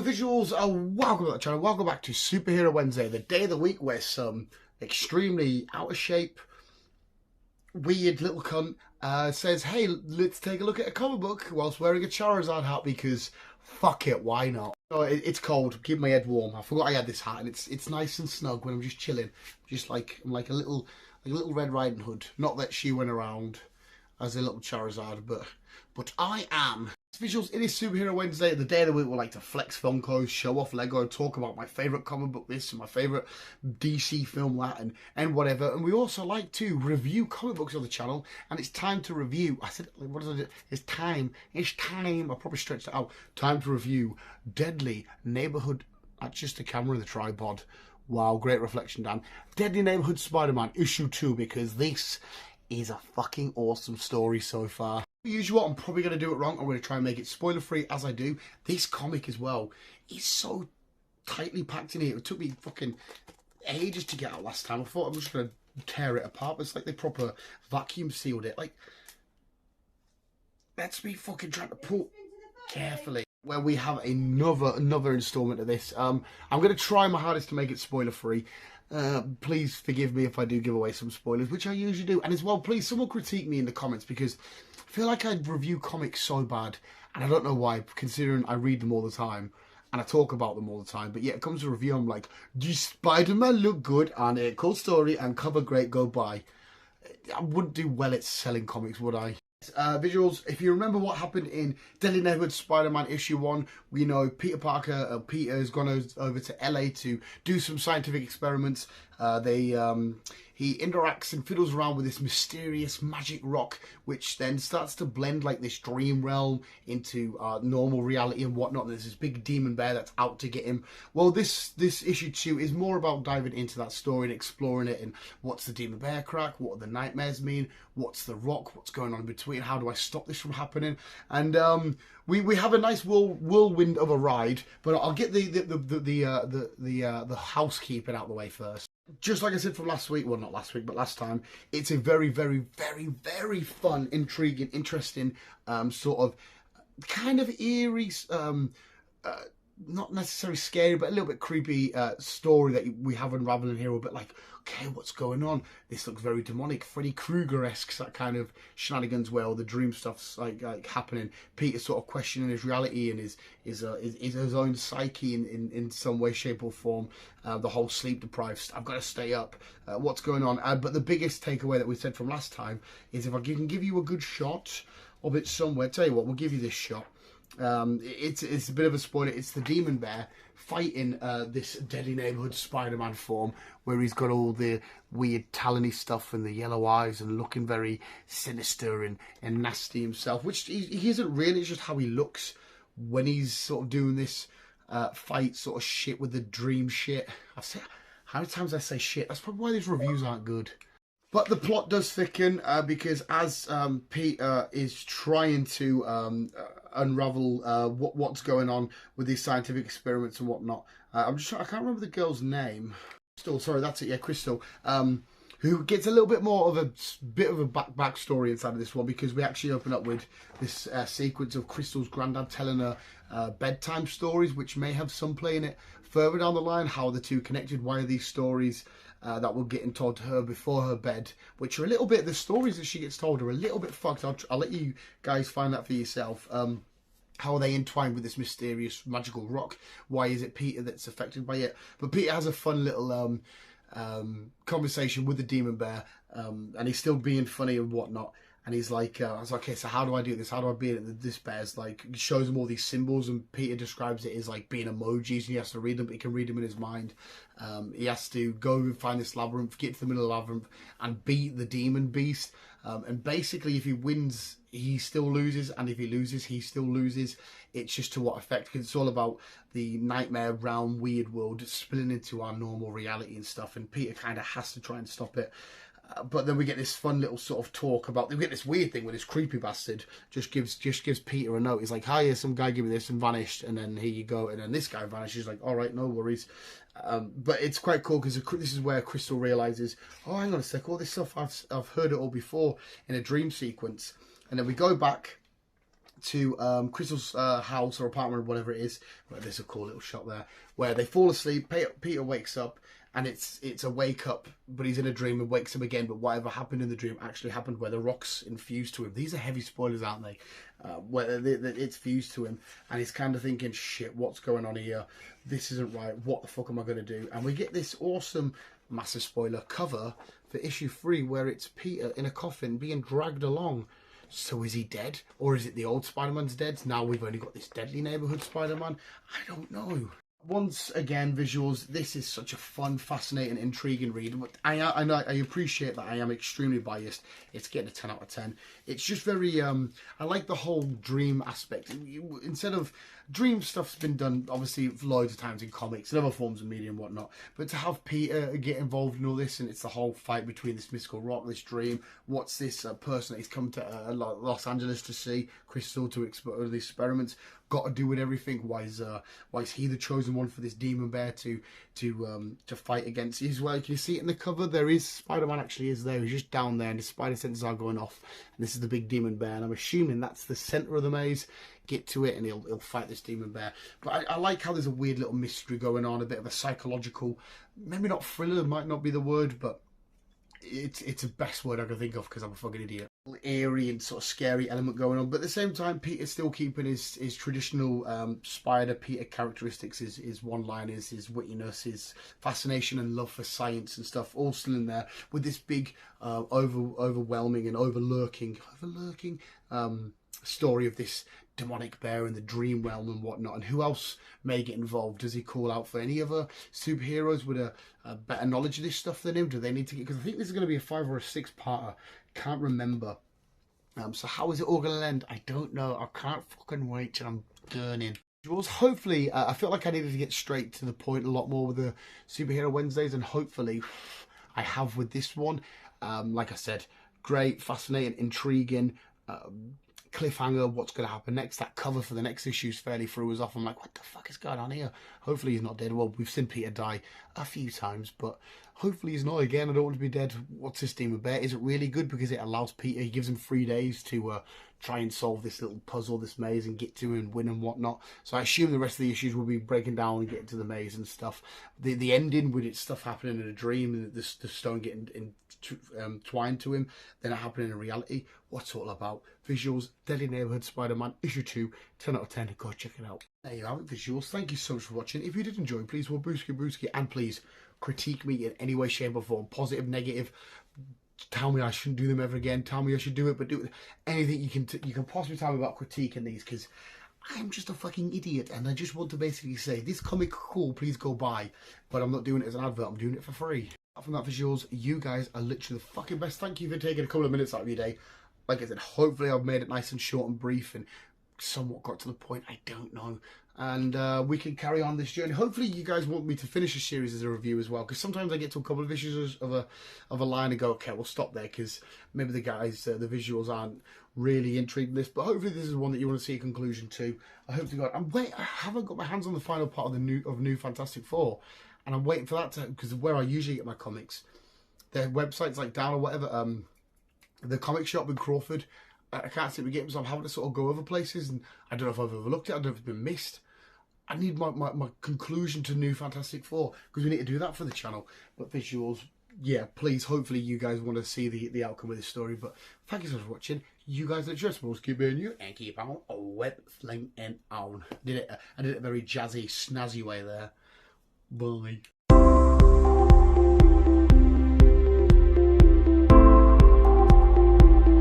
visuals, welcome to the channel, welcome back to Superhero Wednesday, the day of the week where some extremely out of shape, weird little cunt says, hey, let's take a look at a comic book whilst wearing a Charizard hat because fuck it, why not? Oh, it's cold, keep my head warm. I forgot I had this hat and it's nice and snug when I'm just chilling. I'm like a little Red Riding Hood. Not that she went around as a little Charizard, but I am. Visuals, it is Superhero Wednesday, the day of the week we like to flex Funkos, show off Lego, talk about my favourite comic book this and my favourite DC film that and whatever. And we also like to review comic books on the channel, and it's time to review, I said, what is it? It's time, I probably stretched it out. Time to review Deadly Neighborhood, that's just the camera and the tripod. Wow, great reflection, Dan. Deadly Neighborhood Spider-Man issue 2, because this is a fucking awesome story so far. As usual, I'm probably going to do it wrong. I'm going to try and make it spoiler free as I do. This comic as well is so tightly packed in here. It took me fucking ages to get out last time. I thought I was just going to tear it apart, but it's like they proper vacuum sealed it. Like, let's be fucking trying to pull carefully. Where we have another installment of this. I'm going to try my hardest to make it spoiler free. Please forgive me if I do give away some spoilers, which I usually do. And as well, please, someone critique me in the comments, because I feel like I review comics so bad, and I don't know why, considering I read them all the time, and I talk about them all the time. But yet it comes to review, I'm like, does Spider-Man look good? And a cool story and cover great, go buy. I wouldn't do well at selling comics, would I? Visuals, if you remember what happened in Deadly Neighborhood Spider-Man issue 1, we know Peter Parker, has gone over to LA to do some scientific experiments. He interacts and fiddles around with this mysterious magic rock, which then starts to blend like this dream realm into normal reality and whatnot. And there's this big demon bear that's out to get him. Well, this issue 2 is more about diving into that story and exploring it, and what's the demon bear crack, what do the nightmares mean, what's the rock, what's going on in between, how do I stop this from happening? And we have a nice whirlwind of a ride, but I'll get the housekeeping out the way first. Just like I said from last week, well, not last week, but last time, it's a very, very, very, very fun, intriguing, interesting, sort of kind of eerie, not necessarily scary, but a little bit creepy story that we have unraveling here. A bit like, okay, what's going on? This looks very demonic, Freddy Krueger-esque, that kind of shenanigans where all the dream stuff's like happening. Peter's sort of questioning his reality and his own psyche in some way, shape, or form. The whole sleep deprived, I've got to stay up. What's going on? But the biggest takeaway that we said from last time is, if I can give you a good shot of it somewhere, tell you what, we'll give you this shot. It's a bit of a spoiler. It's the demon bear fighting this Deadly Neighborhood Spider-Man form, where he's got all the weird talony stuff and the yellow eyes and looking very sinister and nasty himself, which he isn't really. It's just how he looks when he's sort of doing this fight sort of shit with the dream shit. How many times I say shit? That's probably why these reviews aren't good. But the plot does thicken because as Peter is trying to unravel what's going on with these scientific experiments and whatnot, I can't remember the girl's name. Crystal, sorry, that's it. Yeah, Crystal. Who gets a little bit more of a backstory inside of this one, because we actually open up with this sequence of Crystal's granddad telling her bedtime stories, which may have some play in it further down the line. How are the two connected? Why are these stories that were getting told to her before her bed, which are a little bit, the stories that she gets told are a little bit fucked. I'll let you guys find that for yourself. How are they entwined with this mysterious magical rock? Why is it Peter that's affected by it? But Peter has a fun little conversation with the demon bear, and he's still being funny and whatnot. And he's like, I was like, okay, so how do I do this? How do I beat it? This bear's like, shows him all these symbols, and Peter describes it as like being emojis, and he has to read them, but he can read them in his mind. He has to go and find this labyrinth, get to the middle of the labyrinth, and beat the demon beast. And basically, if he wins, he still loses, and if he loses, he still loses. It's just to what effect? Because it's all about the nightmare realm, weird world spilling into our normal reality and stuff, and Peter kind of has to try and stop it. But then we get this fun little sort of talk about, we get this weird thing where this creepy bastard just gives Peter a note. He's like, hi, some guy gave me this and vanished, and then here you go. And then this guy vanishes. Like, all right, no worries. But it's quite cool because this is where Crystal realizes, oh, hang on a sec, all this stuff I've heard it all before in a dream sequence. And then we go back to Crystal's house or apartment or whatever it is. Well, there's a cool little shot there where they fall asleep. Peter wakes up, and it's a wake up, but he's in a dream and wakes up again. But whatever happened in the dream actually happened, where the rock's infused to him. These are heavy spoilers, aren't they? Where it's fused to him, and he's kind of thinking, shit, what's going on here? This isn't right. What the fuck am I going to do? And we get this awesome, massive spoiler, cover for issue 3 where it's Peter in a coffin being dragged along. So is he dead? Or is it the old Spider-Man's dead? Now we've only got this deadly neighborhood Spider-Man? I don't know. Once again, visuals, this is such a fun, fascinating, intriguing read. I appreciate that I am extremely biased. It's getting a 10 out of 10. It's just very, I like the whole dream aspect. Instead of, dream stuff's been done, obviously, loads of times in comics and other forms of media and whatnot. But to have Peter get involved in all this, and it's the whole fight between this mystical rock, this dream, what's this person that he's come to Los Angeles to see, Crystal, to explore these experiments, got to do with everything. Why is he the chosen one for this demon bear to fight against? As well, you can see it in the cover. There is Spider-Man actually is there. He's just down there, and his spider senses are going off. And this is the big demon bear, and I'm assuming that's the center of the maze. Get to it, and he'll fight this demon bear. But I like how there's a weird little mystery going on, a bit of a psychological, maybe not thriller, might not be the word, but it's the best word I can think of because I'm a fucking idiot. Eerie and sort of scary element going on, but at the same time, Peter's still keeping his traditional Spider Peter characteristics, his one-liners, his wittiness, his fascination and love for science and stuff, all still in there, with this big overwhelming and overlurking story of this demonic bear in the dream realm and whatnot. And who else may get involved? Does he call out for any other superheroes with a better knowledge of this stuff than him? Do they need to get, because I think this is going to be a 5 or a 6-parter, can't remember. So how is it all going to end? I don't know. I can't fucking wait till I'm gurning. Hopefully, I felt like I needed to get straight to the point a lot more with the Superhero Wednesdays, and hopefully I have with this one. Like I said, great, fascinating, intriguing, cliffhanger, what's going to happen next. That cover for the next issue is fairly threw us off. I'm like, what the fuck is going on here? Hopefully he's not dead. Well, we've seen Peter die a few times, but hopefully he's not again. I don't want to be dead. What's this demon bear? Is it really good because it allows Peter, he gives him 3 days to try and solve this little puzzle, this maze, and get to and win and whatnot. So I assume the rest of the issues will be breaking down and getting to the maze and stuff. The ending with its stuff happening in a dream and the stone getting twined to him, then it happening in reality. What's it all about? Visuals, Deadly Neighborhood Spider-Man, issue 2, 10 out of 10. Go check it out. There you have it, visuals. Thank you so much for watching. If you did enjoy, please, well, brewski, and please critique me in any way, shape, or form. Positive, negative. Tell me I shouldn't do them ever again. Tell me I should do it, but do it. Anything you can possibly tell me about critiquing these, because I'm just a fucking idiot, and I just want to basically say, this comic cool, please go buy. But I'm not doing it as an advert. I'm doing it for free. Apart from that, visuals, you guys are literally the fucking best. Thank you for taking a couple of minutes out of your day. Like I said, hopefully I've made it nice and short and brief and somewhat got to the point. I don't know. And we can carry on this journey. Hopefully you guys want me to finish a series as a review as well, because sometimes I get to a couple of issues of a line and go, okay, we'll stop there, because maybe the guys, the visuals aren't really intrigued in this. But hopefully this is one that you want to see a conclusion to. I hope to God. And wait, I haven't got my hands on the final part of the new Fantastic Four, and I'm waiting for that to, because where I usually get my comics, their websites like down or whatever, the comic shop in Crawford, I can't seem to get them, so I'm having to sort of go other places, and I don't know if I've overlooked it, I don't know if it's been missed. I need my conclusion to New Fantastic Four, because we need to do that for the channel. But visuals, yeah, please, hopefully you guys want to see the outcome of this story. But thank you so much for watching. You guys are just supposed to keep being you and keep on web flinging on. I did it very jazzy, snazzy way there. Bye.